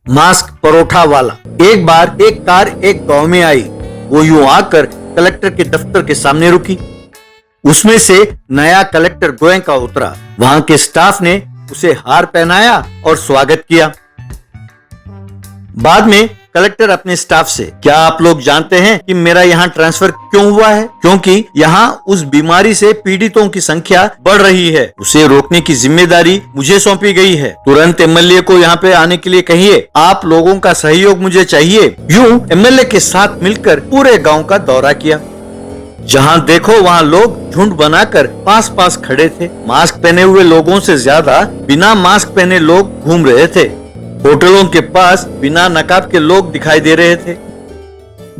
Mask paratha वाला। एक बार एक कार एक गांव में आई। वो यूं आकर कलेक्टर के दफ्तर के सामने रुकी। उसमें से नया कलेक्टर गोयनका उतरा। वहां के स्टाफ ने उसे हार पहनाया और स्वागत किया। बाद में कलेक्टर अपने स्टाफ से, क्या आप लोग जानते हैं कि मेरा यहाँ ट्रांसफर क्यों हुआ है? क्योंकि यहाँ उस बीमारी से पीड़ितों की संख्या बढ़ रही है। उसे रोकने की जिम्मेदारी मुझे सौंपी गई है। तुरंत एमएलए को यहाँ पे आने के लिए कहिए। आप लोगों का सहयोग मुझे चाहिए। यूं एमएलए के साथ मिलकर पूरे गाँव का दौरा किया। जहाँ देखो वहाँ लोग झुंड बनाकर पास पास खड़े थे। मास्क पहने हुए लोगों से ज्यादा बिना मास्क पहने लोग घूम रहे थे। होटलों के पास बिना नकाब के लोग दिखाई दे रहे थे।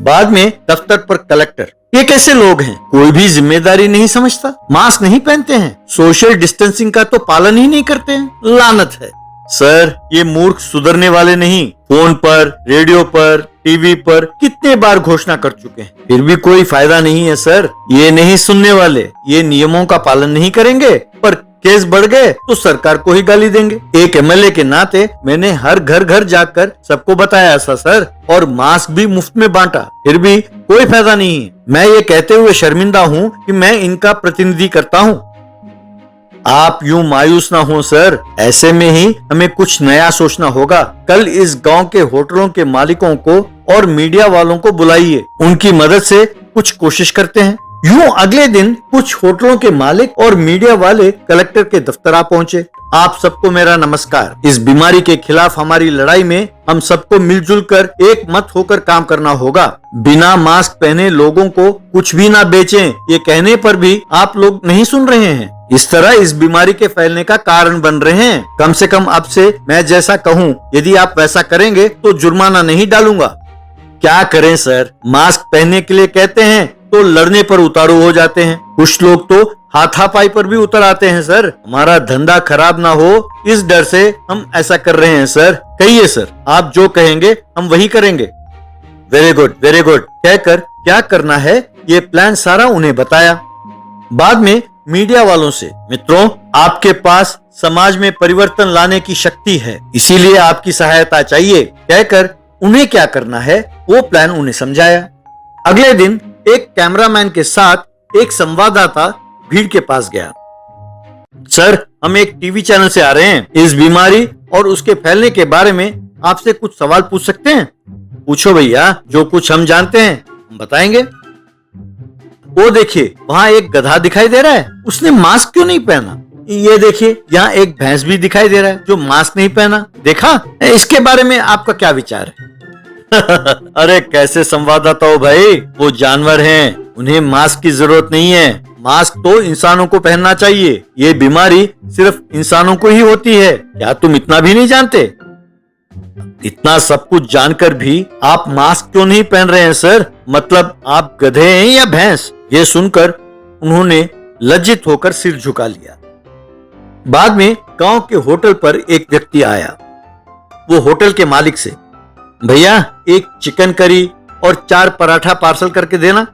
बाद में दफ्तर पर कलेक्टर, ये कैसे लोग हैं? कोई भी जिम्मेदारी नहीं समझता, मास्क नहीं पहनते हैं, सोशल डिस्टेंसिंग का तो पालन ही नहीं करते हैं। लानत है। सर, ये मूर्ख सुधरने वाले नहीं। फोन पर, रेडियो पर, टीवी पर कितने बार घोषणा कर चुके हैं, फिर भी कोई फायदा नहीं है सर। ये नहीं सुनने वाले, ये नियमों का पालन नहीं करेंगे, पर केस बढ़ गए तो सरकार को ही गाली देंगे। एक एमएलए के नाते मैंने हर घर घर जाकर सबको बताया ऐसा सर, और मास्क भी मुफ्त में बांटा, फिर भी कोई फायदा नहीं है। मैं ये कहते हुए शर्मिंदा हूँ कि मैं इनका प्रतिनिधि करता हूँ। आप यूं मायूस ना हो सर, ऐसे में ही हमें कुछ नया सोचना होगा। कल इस गांव के होटलों के मालिकों को और मीडिया वालों को बुलाइए, उनकी मदद से कुछ कोशिश करते हैं। यूं अगले दिन कुछ होटलों के मालिक और मीडिया वाले कलेक्टर के दफ्तर आ पहुंचे। आप सबको मेरा नमस्कार। इस बीमारी के खिलाफ हमारी लड़ाई में हम सबको मिलजुल कर एक मत होकर काम करना होगा। बिना मास्क पहने लोगों को कुछ भी ना बेचें, ये कहने पर भी आप लोग नहीं सुन रहे हैं। इस तरह इस बीमारी के फैलने का कारण बन रहे हैं। कम से कम अब से मैं जैसा कहूँ, यदि आप वैसा करेंगे तो जुर्माना नहीं डालूंगा। क्या करें सर, मास्क पहनने के लिए कहते हैं तो लड़ने पर उतारू हो जाते हैं। कुछ लोग तो हाथापाई पर भी उतर आते हैं सर। हमारा धंधा खराब ना हो, इस डर से हम ऐसा कर रहे हैं सर। कहिए सर, आप जो कहेंगे हम वही करेंगे। वेरी गुड, वेरी गुड कहकर क्या करना है ये प्लान सारा उन्हें बताया। बाद में मीडिया वालों से, मित्रों, आपके पास समाज में परिवर्तन लाने की शक्ति है, इसीलिए आपकी सहायता चाहिए कहकर उन्हें क्या करना है वो प्लान उन्हें समझाया। अगले दिन एक कैमरामैन के साथ एक संवाददाता भीड़ के पास गया। सर, हम एक टीवी चैनल से आ रहे हैं। इस बीमारी और उसके फैलने के बारे में आपसे कुछ सवाल पूछ सकते हैं? पूछो भैया, जो कुछ हम जानते हैं हम बताएंगे। वो देखिए, वहाँ एक गधा दिखाई दे रहा है, उसने मास्क क्यों नहीं पहना? ये देखिए, यहाँ एक भैंस भी दिखाई दे रहा है जो मास्क नहीं पहना। देखा? इसके बारे में आपका क्या विचार है? अरे कैसे संवाददाता हो भाई, वो जानवर हैं, उन्हें मास्क की जरूरत नहीं है। मास्क तो इंसानों को पहनना चाहिए। ये बीमारी सिर्फ इंसानों को ही होती है। क्या तुम इतना भी नहीं जानते? इतना सब कुछ जानकर भी आप मास्क क्यों नहीं पहन रहे हैं सर? मतलब आप गधे हैं या भैंस? ये सुनकर उन्होंने लज्जित होकर सिर झुका लिया। बाद में गांव के होटल पर एक व्यक्ति आया। वो होटल के मालिक से, भैया एक चिकन करी और 4 पराठा पार्सल करके देना।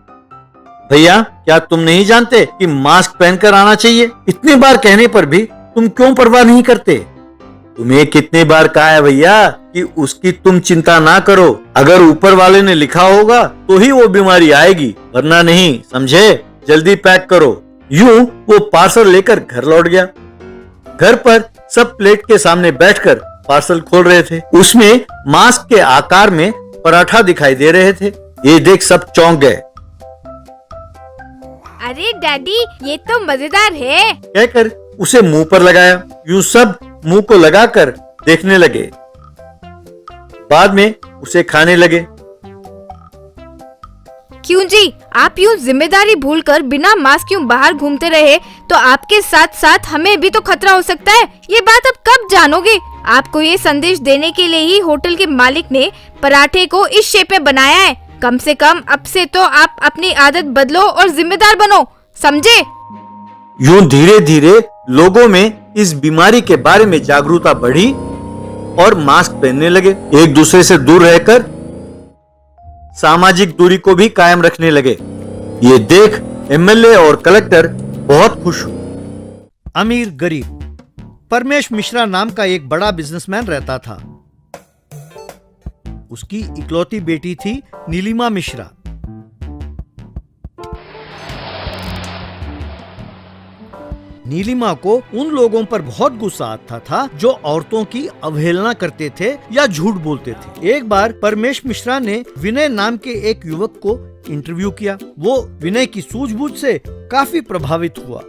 भैया, क्या तुम नहीं जानते कि मास्क पहनकर आना चाहिए? इतनी बार कहने पर भी तुम क्यों परवाह नहीं करते? तुम्हें कितनी बार कहा है भैया कि उसकी तुम चिंता ना करो। अगर ऊपर वाले ने लिखा होगा तो ही वो बीमारी आएगी, वरना नहीं, समझे? जल्दी पैक करो। यूं वो पार्सल लेकर घर लौट गया। घर पर सब प्लेट के सामने बैठकर पार्सल खोल रहे थे। उसमें मास्क के आकार में पराठा दिखाई दे रहे थे। ये देख सब चौंक गए। अरे डैडी, ये तो मजेदार है कहकर उसे मुंह पर लगाया। यूं सब मुंह को लगाकर देखने लगे। बाद में उसे खाने लगे। क्यों जी, आप यूं जिम्मेदारी भूलकर बिना मास्क क्यों बाहर घूमते रहे तो आपके साथ साथ हमें भी तो खतरा हो सकता है। ये बात अब कब जानोगे? आपको ये संदेश देने के लिए ही होटल के मालिक ने पराठे को इस शेप में बनाया है। कम से कम अब से तो आप अपनी आदत बदलो और जिम्मेदार बनो, समझे? यूं धीरे धीरे लोगों में इस बीमारी के बारे में जागरूकता बढ़ी और मास्क पहनने लगे। एक दूसरे से दूर रहकर सामाजिक दूरी को भी कायम रखने लगे। ये देख एमएलए और कलेक्टर बहुत खुश हुए। अमीर गरीब। परमेश मिश्रा नाम का एक बड़ा बिजनेसमैन रहता था। उसकी इकलौती बेटी थी नीलिमा मिश्रा। नीलिमा को उन लोगों पर बहुत गुस्सा आता था जो औरतों की अवहेलना करते थे या झूठ बोलते थे। एक बार परमेश मिश्रा ने विनय नाम के एक युवक को इंटरव्यू किया। वो विनय की सूझबूझ से काफी प्रभावित हुआ।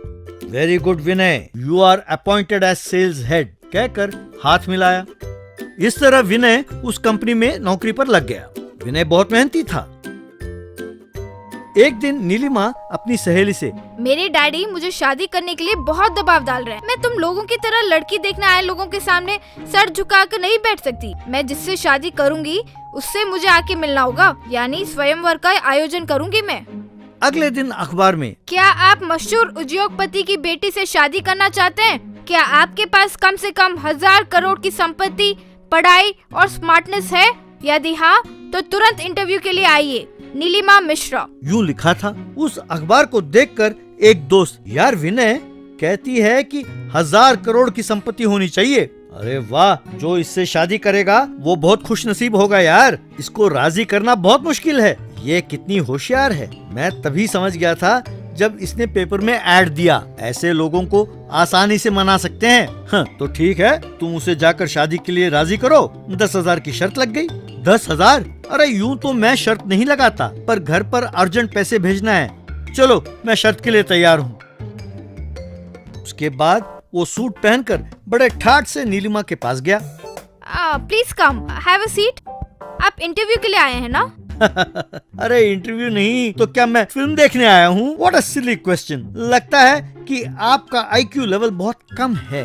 Very good Vinay, you are appointed as sales head कहकर हाथ मिलाया। इस तरह विनय उस कंपनी में नौकरी पर लग गया। विनय बहुत मेहनती था। एक दिन नीलिमा अपनी सहेली से, मेरे डैडी मुझे शादी करने के लिए बहुत दबाव डाल रहे हैं। मैं तुम लोगों की तरह लड़की देखने आए लोगों के सामने सर झुकाकर नहीं बैठ सकती। मैं जिससे शादी करूंगी उससे मुझे आके मिलना होगा, यानी स्वयंवर का आयोजन करूंगी मैं। अगले दिन अखबार में, क्या आप मशहूर उद्योगपति की बेटी से शादी करना चाहते हैं? क्या आपके पास कम से कम 1000 करोड़ की संपत्ति, पढ़ाई और स्मार्टनेस है? यदि हाँ तो तुरंत इंटरव्यू के लिए आइए, नीलिमा मिश्रा। यूं लिखा था। उस अखबार को देखकर एक दोस्त, यार विनय कहती है कि 1000 करोड़ की संपत्ति होनी चाहिए। अरे वाह, जो इससे शादी करेगा वो बहुत खुशनसीब होगा यार। इसको राजी करना बहुत मुश्किल है। ये कितनी होशियार है। मैं तभी समझ गया था जब इसने पेपर में ऐड दिया। ऐसे लोगों को आसानी से मना सकते हैं। हाँ, तो ठीक है, तुम उसे जाकर शादी के लिए राजी करो। 10,000 की शर्त लग गई। 10,000? अरे यूं तो मैं शर्त नहीं लगाता, पर घर पर अर्जेंट पैसे भेजना है। चलो, मैं शर्त के लिए तैयार हूँ। उसके बाद वो सूट पहनकर बड़े ठाठ से नीलिमा के पास गया। Please come, have a seat. आप इंटरव्यू के लिए आए हैं ना? अरे इंटरव्यू नहीं तो क्या मैं फिल्म देखने आया हूँ? What a silly question. लगता है कि आपका IQ लेवल बहुत कम है।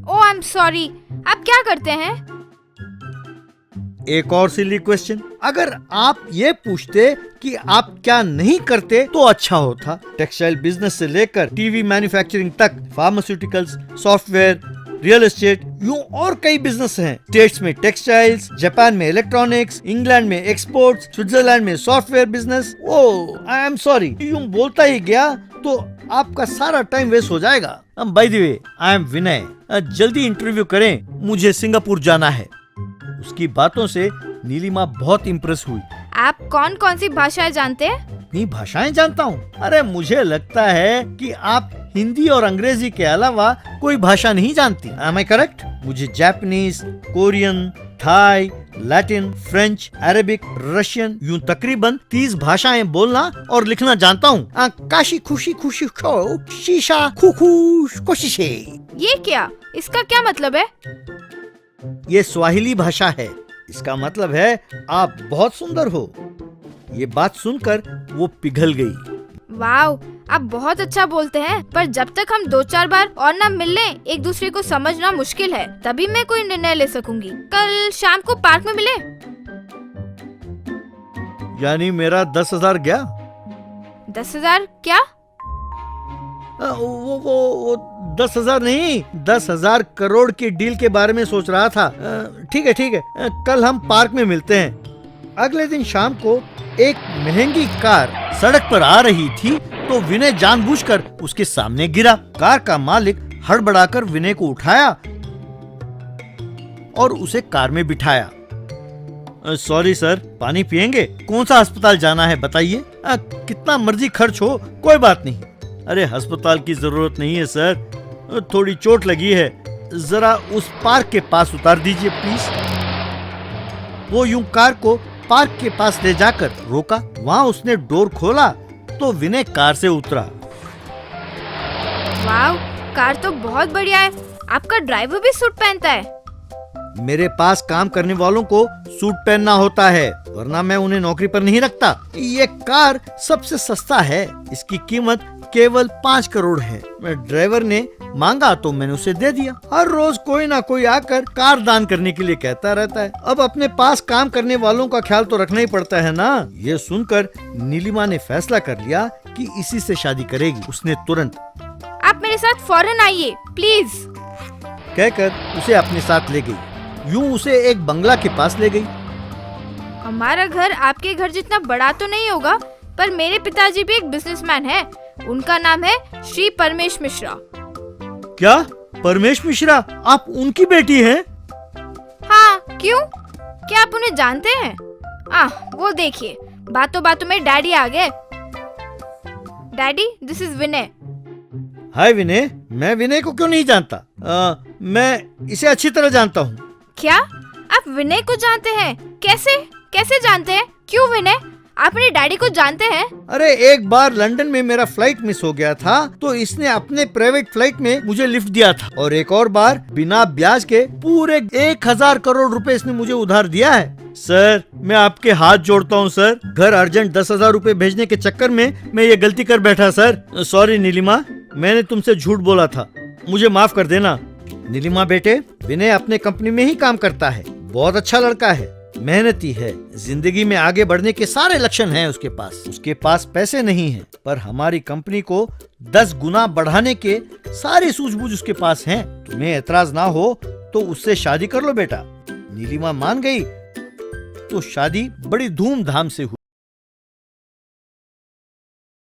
ओह आई एम सॉरी। आप क्या करते हैं? एक और सिली क्वेश्चन। अगर आप ये पूछते कि आप क्या नहीं करते तो अच्छा होता। टेक्सटाइल बिजनेस से लेकर टीवी मैन्युफैक्चरिंग तक, फार्मास्यूटिकल्स, सॉफ्टवेयर, रियल एस्टेट, यूं और कई बिजनेस हैं। स्टेट्स में टेक्सटाइल्स, जापान में इलेक्ट्रॉनिक्स, इंग्लैंड में एक्सपोर्ट्स, स्विट्जरलैंड में software business. Oh I am sorry, यूं बोलता ही गया तो आपका सारा टाइम वेस्ट हो जाएगा। By the way, I am Vinay. जल्दी इंटरव्यू करें, मुझे सिंगापुर जाना है। उसकी बातों से नीलिमा बहुत इम्प्रेस हुई। आप कौन कौन सी भाषाएं जानते हैं? इतनी भाषाएं जानता हूँ? अरे मुझे लगता है कि आप हिंदी और अंग्रेजी के अलावा कोई भाषा नहीं जानती। Am I correct? मुझे Japanese, Korean, Thai, Latin, French, Arabic, Russian, यूं तकरीबन 30 भाषाएं बोलना और लिखना जानता हूँ। काशी खुशी खुशी खो, शीशा खुखुश कोशिशे। ये क्या? इसका क्या मतलब है? ये स्वाहिली भाषा है। इसका मतलब है आप बहुत सुंदर हो। ये बात सुनकर वो पिघल गई। वाओ, आप बहुत अच्छा बोलते हैं, पर जब तक हम 2-4 बार और न मिल लें, एक दूसरे को समझना मुश्किल है। तभी मैं कोई निर्णय ले सकूंगी। कल शाम को पार्क में मिले। यानी मेरा 10,000 गया? 10,000 क्या? वो 10,000 नहीं, 10,000 करोड़ की डील के बारे में सोच रहा था। ठीक है, कल हम पार्क में मिलते हैं। अगले दिन शाम को एक महंगी कार सड़क पर आ रही थी तो विनय जानबूझकर उसके सामने गिरा। कार का मालिक हड़बड़ाकर विनय को उठाया और उसे कार में बिठाया। सॉरी सर, पानी पियेंगे? कौन सा अस्पताल जाना है बताइए? कितना मर्जी खर्च हो, कोई बात नहीं। अरे अस्पताल की जरूरत नहीं है सर, थोड़ी चोट लगी है। जरा उस पार्क के पास उतार दीजिए प्लीज। वो यूं कार को पार्क के पास ले जाकर रोका। वहाँ उसने डोर खोला तो विनय कार से उतरा। वाव, कार तो बहुत बढ़िया है। आपका ड्राइवर भी सूट पहनता है? मेरे पास काम करने वालों को सूट पहनना होता है, वरना मैं उन्हें नौकरी पर नहीं रखता। ये कार सबसे सस्ता है। इसकी कीमत केवल 5 करोड़ है। ड्राइवर ने मांगा तो मैंने उसे दे दिया। हर रोज कोई ना कोई आकर कार दान करने के लिए कहता रहता है। अब अपने पास काम करने वालों का ख्याल तो रखना ही पड़ता है ना। ये सुनकर नीलिमा ने फैसला कर लिया कि इसी से शादी करेगी। उसने तुरंत, आप मेरे साथ फौरन आइए प्लीज, कहकर उसे अपने साथ ले गई। यूं उसे एक बंगला के पास ले गई। हमारा घर आपके घर जितना बड़ा तो नहीं होगा, पर मेरे पिताजी भी एक बिजनेसमैन है। उनका नाम है श्री परमेश मिश्रा। क्या? परमेश मिश्रा? आप उनकी बेटी हैं? हाँ, क्यों? क्या आप उन्हें जानते हैं? वो देखिए, बातों बातों में डैडी आ गए। डैडी, दिस इज विनय। हाय विनय, मैं विनय को क्यों नहीं जानता? मैं इसे अच्छी तरह जानता हूँ। क्या आप विनय को जानते हैं? कैसे कैसे जानते हैं? क्यों विनय, आप अपने डैडी को जानते हैं? अरे एक बार लंदन में मेरा फ्लाइट मिस हो गया था, तो इसने अपने प्राइवेट फ्लाइट में मुझे लिफ्ट दिया था। और एक और बार बिना ब्याज के पूरे 1000 करोड़ रुपए इसने मुझे उधार दिया है। सर, मैं आपके हाथ जोड़ता हूँ सर। घर अर्जेंट 10,000 रुपए भेजने के चक्कर में मैं ये गलती कर बैठा सर। सॉरी नीलिमा, मैंने तुमसे झूठ बोला था, मुझे माफ कर देना। नीलिमा बेटे, विनय अपने कंपनी में ही काम करता है, बहुत अच्छा लड़का है, मेहनती है, जिंदगी में आगे बढ़ने के सारे लक्षण हैं उसके पास। उसके पास पैसे नहीं हैं, पर हमारी कंपनी को 10 गुना बढ़ाने के सारी सूझबूझ उसके पास हैं। तुम्हें एतराज ना हो तो उससे शादी कर लो बेटा। नीलिमा मान गई तो शादी बड़ी धूमधाम से हुई।